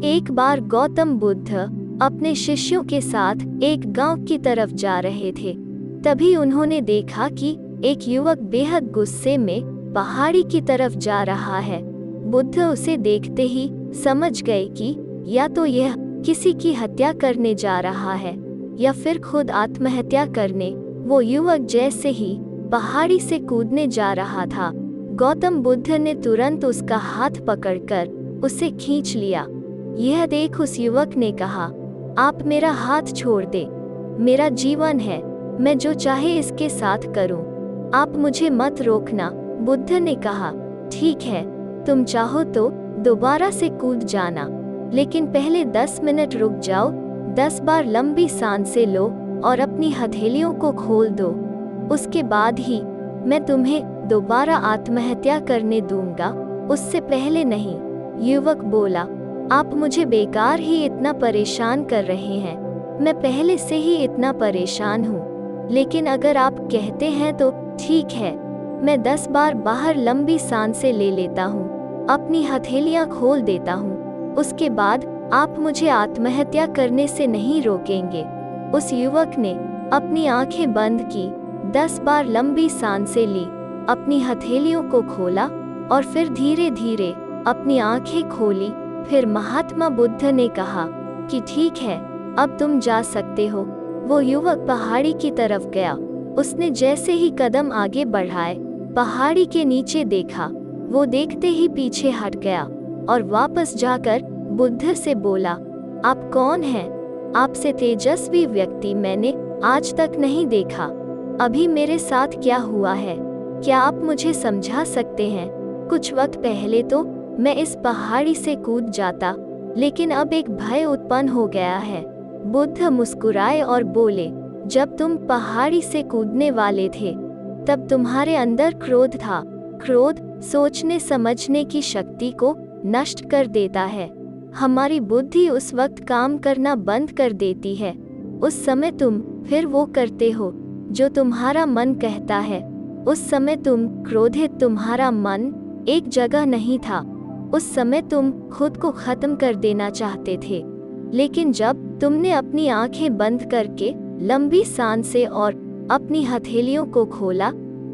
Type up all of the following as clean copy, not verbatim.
एक बार गौतम बुद्ध अपने शिष्यों के साथ एक गांव की तरफ जा रहे थे। तभी उन्होंने देखा कि एक युवक बेहद गुस्से में पहाड़ी की तरफ जा रहा है। बुद्ध उसे देखते ही समझ गए कि या तो यह किसी की हत्या करने जा रहा है या फिर खुद आत्महत्या करने। वो युवक जैसे ही पहाड़ी से कूदने जा रहा था, गौतम बुद्ध ने तुरंत उसका हाथ पकड़कर उसे खींच लिया। यह देख उस युवक ने कहा, आप मेरा हाथ छोड़ दे, मेरा जीवन है, मैं जो चाहे इसके साथ करूं, आप मुझे मत रोकना। बुद्ध ने कहा, ठीक है, तुम चाहो तो दोबारा से कूद जाना, लेकिन पहले 10 मिनट रुक जाओ, 10 बार लंबी सांसें लो और अपनी हथेलियों को खोल दो, उसके बाद ही मैं तुम्हें दोबारा आत्महत्या करने दूंगा, उससे पहले नहीं। युवक बोला, आप मुझे बेकार ही इतना परेशान कर रहे हैं, मैं पहले से ही इतना परेशान हूँ, लेकिन अगर आप कहते हैं तो ठीक है, मैं 10 बार बाहर लंबी सांसें ले लेता हूँ, अपनी हथेलियाँ खोल देता हूँ, उसके बाद आप मुझे आत्महत्या करने से नहीं रोकेंगे। उस युवक ने अपनी आंखें बंद की, 10 बार लंबी सांसें ली, अपनी हथेलियों को खोला और फिर धीरे धीरे अपनी आंखें खोली। फिर महात्मा बुद्ध ने कहा कि ठीक है, अब तुम जा सकते हो। वो युवक पहाड़ी की तरफ गया। उसने जैसे ही कदम आगे बढ़ाए, पहाड़ी के नीचे देखा, वो देखते ही पीछे हट गया और वापस जाकर बुद्ध से बोला, आप कौन हैं? आपसे तेजस्वी व्यक्ति मैंने आज तक नहीं देखा। अभी मेरे साथ क्या हुआ है, क्या आप मुझे समझा सकते हैं? कुछ वक्त पहले तो मैं इस पहाड़ी से कूद जाता, लेकिन अब एक भय उत्पन्न हो गया है। बुद्ध मुस्कुराए और बोले, जब तुम पहाड़ी से कूदने वाले थे, तब तुम्हारे अंदर क्रोध था। क्रोध सोचने समझने की शक्ति को नष्ट कर देता है। हमारी बुद्धि उस वक्त काम करना बंद कर देती है। उस समय तुम फिर वो करते हो जो तुम्हारा मन कहता है। उस समय तुम क्रोधित, तुम्हारा मन एक जगह नहीं था। उस समय तुम खुद को खत्म कर देना चाहते थे, लेकिन जब तुमने अपनी आंखें बंद करके लंबी सांसें और अपनी हथेलियों को खोला,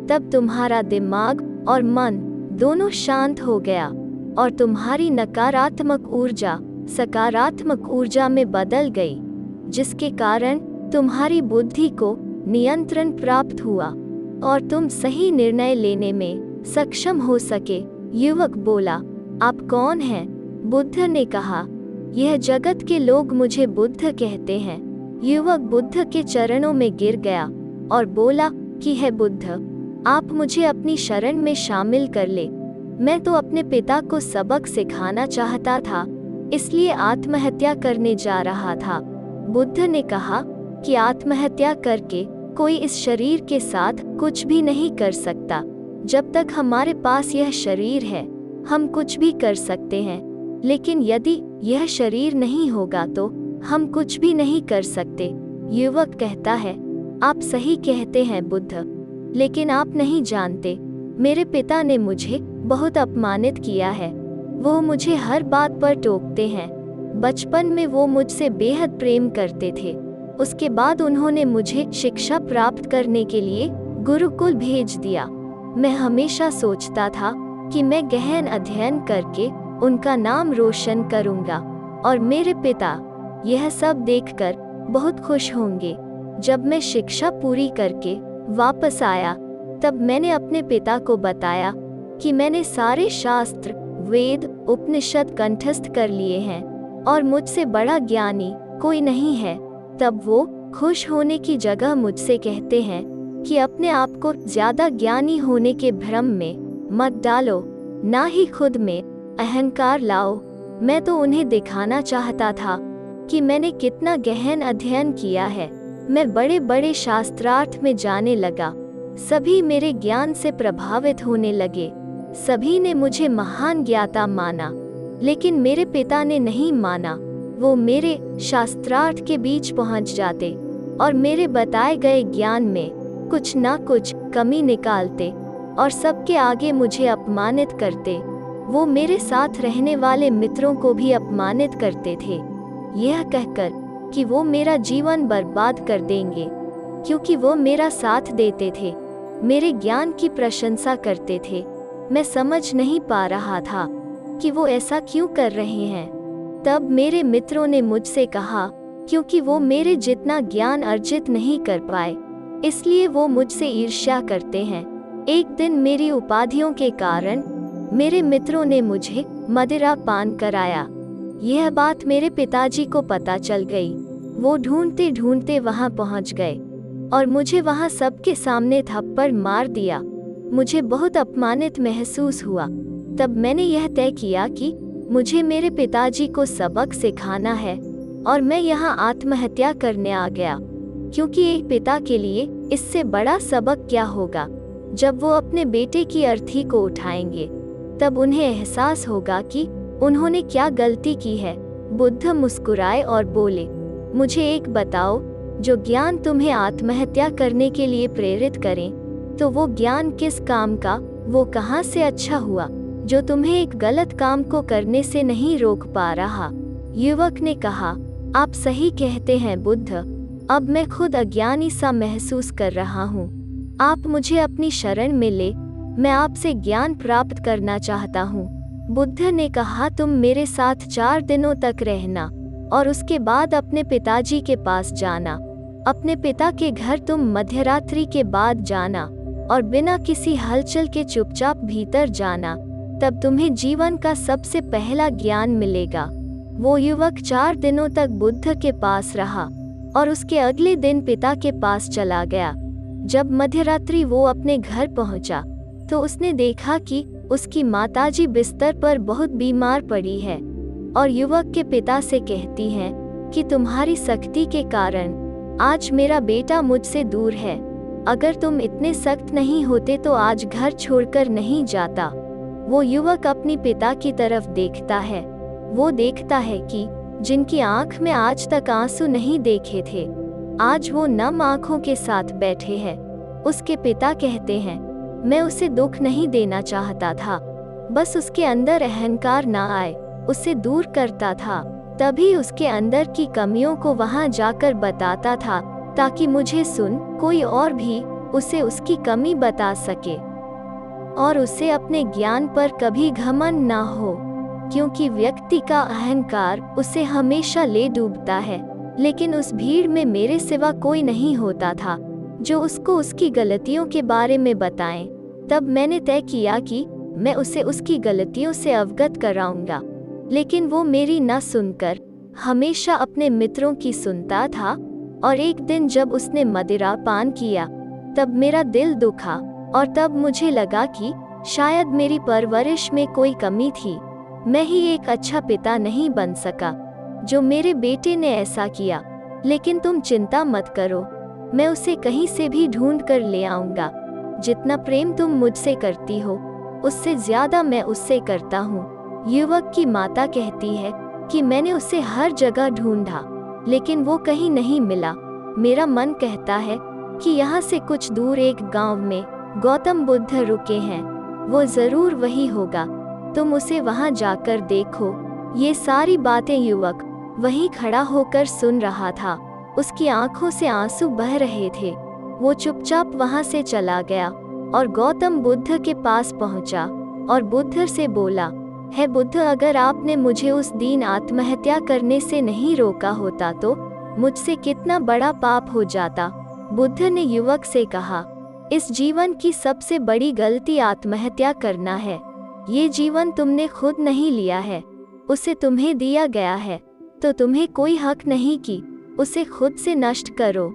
तब तुम्हारा दिमाग और मन दोनों शांत हो गया और तुम्हारी नकारात्मक ऊर्जा सकारात्मक ऊर्जा में बदल गई, जिसके कारण तुम्हारी बुद्धि को नियंत्रण प्राप्त हुआ और तुम सही निर्णय लेने में सक्षम हो सके। युवक बोला, आप कौन हैं? बुद्ध ने कहा, यह जगत के लोग मुझे बुद्ध कहते हैं। युवक बुद्ध के चरणों में गिर गया और बोला कि हे बुद्ध, आप मुझे अपनी शरण में शामिल कर ले। मैं तो अपने पिता को सबक सिखाना चाहता था, इसलिए आत्महत्या करने जा रहा था। बुद्ध ने कहा कि आत्महत्या करके कोई इस शरीर के साथ कुछ भी नहीं कर सकता। जब तक हमारे पास यह शरीर है, हम कुछ भी कर सकते हैं, लेकिन यदि यह शरीर नहीं होगा तो हम कुछ भी नहीं कर सकते। युवक कहता है, आप सही कहते हैं बुद्ध, लेकिन आप नहीं जानते, मेरे पिता ने मुझे बहुत अपमानित किया है। वो मुझे हर बात पर टोकते हैं। बचपन में वो मुझसे बेहद प्रेम करते थे। उसके बाद उन्होंने मुझे शिक्षा प्राप्त करने के लिए गुरुकुल भेज दिया। मैं हमेशा सोचता था कि मैं गहन अध्ययन करके उनका नाम रोशन करूंगा और मेरे पिता यह सब देखकर बहुत खुश होंगे। जब मैं शिक्षा पूरी करके वापस आया, तब मैंने अपने पिता को बताया कि मैंने सारे शास्त्र, वेद, उपनिषद कंठस्थ कर लिए हैं और मुझसे बड़ा ज्ञानी कोई नहीं है। तब वो खुश होने की जगह मुझसे कहते हैं कि अपने आप को ज्यादा ज्ञानी होने के भ्रम में मत डालो, ना ही खुद में अहंकार लाओ। मैं तो उन्हें दिखाना चाहता था कि मैंने कितना गहन अध्ययन किया है। मैं बड़े बड़े शास्त्रार्थ में जाने लगा। सभी मेरे ज्ञान से प्रभावित होने लगे। सभी ने मुझे महान ज्ञाता माना, लेकिन मेरे पिता ने नहीं माना। वो मेरे शास्त्रार्थ के बीच पहुंच जाते और मेरे बताए गए ज्ञान में कुछ ना कुछ कमी निकालते और सबके आगे मुझे अपमानित करते। वो मेरे साथ रहने वाले मित्रों को भी अपमानित करते थे, यह कहकर कि वो मेरा जीवन बर्बाद कर देंगे, क्योंकि वो मेरा साथ देते थे, मेरे ज्ञान की प्रशंसा करते थे। मैं समझ नहीं पा रहा था कि वो ऐसा क्यों कर रहे हैं। तब मेरे मित्रों ने मुझसे कहा, क्योंकि वो मेरे जितना ज्ञान अर्जित नहीं कर पाए, इसलिए वो मुझसे ईर्ष्या करते हैं। एक दिन मेरी उपाधियों के कारण मेरे मित्रों ने मुझे मदिरा पान कराया। यह बात मेरे पिताजी को पता चल गई। वो ढूंढते ढूंढते वहां पहुंच गए और मुझे वहां सबके सामने थप्पड़ मार दिया। मुझे बहुत अपमानित महसूस हुआ। तब मैंने यह तय किया कि मुझे मेरे पिताजी को सबक सिखाना है और मैं यहाँ आत्महत्या करने आ गया, क्योंकि एक पिता के लिए इससे बड़ा सबक क्या होगा। जब वो अपने बेटे की अर्थी को उठाएंगे, तब उन्हें एहसास होगा कि उन्होंने क्या गलती की है। बुद्ध मुस्कुराए और बोले, मुझे एक बताओ, जो ज्ञान तुम्हें आत्महत्या करने के लिए प्रेरित करें, तो वो ज्ञान किस काम का, वो कहाँ से अच्छा हुआ, जो तुम्हें एक गलत काम को करने से नहीं रोक पा रहा। युवक ने कहा, आप सही कहते हैं बुद्ध, अब मैं खुद अज्ञानी सा महसूस कर रहा हूँ। आप मुझे अपनी शरण में ले, मैं आपसे ज्ञान प्राप्त करना चाहता हूँ। बुद्ध ने कहा, तुम मेरे साथ 4 दिनों तक रहना और उसके बाद अपने पिताजी के पास जाना। अपने पिता के घर तुम मध्यरात्रि के बाद जाना और बिना किसी हलचल के चुपचाप भीतर जाना, तब तुम्हें जीवन का सबसे पहला ज्ञान मिलेगा। वो युवक 4 दिनों तक बुद्ध के पास रहा और उसके अगले दिन पिता के पास चला गया। जब मध्यरात्रि वो अपने घर पहुंचा, तो उसने देखा कि उसकी माताजी बिस्तर पर बहुत बीमार पड़ी है और युवक के पिता से कहती हैं कि तुम्हारी सख्ती के कारण आज मेरा बेटा मुझसे दूर है। अगर तुम इतने सख्त नहीं होते तो आज घर छोड़कर नहीं जाता। वो युवक अपनी पिता की तरफ देखता है। वो देखता है कि जिनकी आंख में आज तक आंसू नहीं देखे थे, आज वो नम आंखों के साथ बैठे हैं। उसके पिता कहते हैं, मैं उसे दुख नहीं देना चाहता था, बस उसके अंदर अहंकार ना आए, उसे दूर करता था। तभी उसके अंदर की कमियों को वहां जाकर बताता था, ताकि मुझे सुन कोई और भी उसे उसकी कमी बता सके और उसे अपने ज्ञान पर कभी घमंड ना हो, क्योंकि व्यक्ति का अहंकार उसे हमेशा ले डूबता है। लेकिन उस भीड़ में मेरे सिवा कोई नहीं होता था जो उसको उसकी गलतियों के बारे में बताएं। तब मैंने तय किया कि मैं उसे उसकी गलतियों से अवगत कराऊंगा, लेकिन वो मेरी न सुनकर हमेशा अपने मित्रों की सुनता था। और एक दिन जब उसने मदिरा पान किया, तब मेरा दिल दुखा और तब मुझे लगा कि शायद मेरी परवरिश में कोई कमी थी। मैं ही एक अच्छा पिता नहीं बन सका जो मेरे बेटे ने ऐसा किया। लेकिन तुम चिंता मत करो, मैं उसे कहीं से भी ढूंढ कर ले आऊंगा। जितना प्रेम तुम मुझसे करती हो, उससे ज्यादा मैं उससे करता हूँ। युवक की माता कहती है कि मैंने उसे हर जगह ढूंढा, लेकिन वो कहीं नहीं मिला। मेरा मन कहता है कि यहाँ से कुछ दूर एक गांव में गौतम बुद्ध रुके हैं, वो जरूर वही होगा। तुम उसे वहां जाकर देखो। ये सारी बातें युवक वहीं खड़ा होकर सुन रहा था। उसकी आंखों से आंसू बह रहे थे। वो चुपचाप वहां से चला गया और गौतम बुद्ध के पास पहुंचा और बुद्ध से बोला, है बुद्ध, अगर आपने मुझे उस दिन आत्महत्या करने से नहीं रोका होता तो मुझसे कितना बड़ा पाप हो जाता। बुद्ध ने युवक से कहा, इस जीवन की सबसे बड़ी गलती आत्महत्या करना है। ये जीवन तुमने खुद नहीं लिया है, उसे तुम्हें दिया गया है, तो तुम्हें कोई हक नहीं कि उसे खुद से नष्ट करो।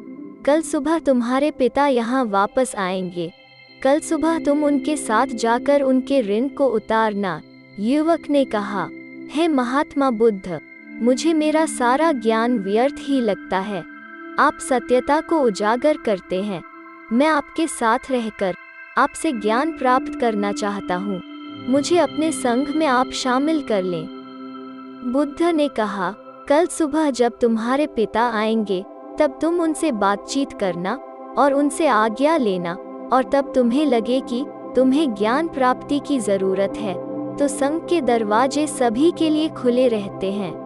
कल सुबह तुम्हारे पिता यहाँ वापस आएंगे। कल सुबह तुम उनके साथ जाकर उनके ऋण को उतारना। युवक ने कहा, हे महात्मा बुद्ध, मुझे मेरा सारा ज्ञान व्यर्थ ही लगता है। आप सत्यता को उजागर करते हैं। मैं आपके साथ रहकर आपसे ज्ञान प्राप्त करना चाहता हूँ। मुझे अपने संघ में आप शामिल कर लें। बुद्ध ने कहा, कल सुबह जब तुम्हारे पिता आएंगे, तब तुम उनसे बातचीत करना और उनसे आज्ञा लेना, और तब तुम्हें लगे कि तुम्हें ज्ञान प्राप्ति की जरूरत है, तो संघ के दरवाजे सभी के लिए खुले रहते हैं।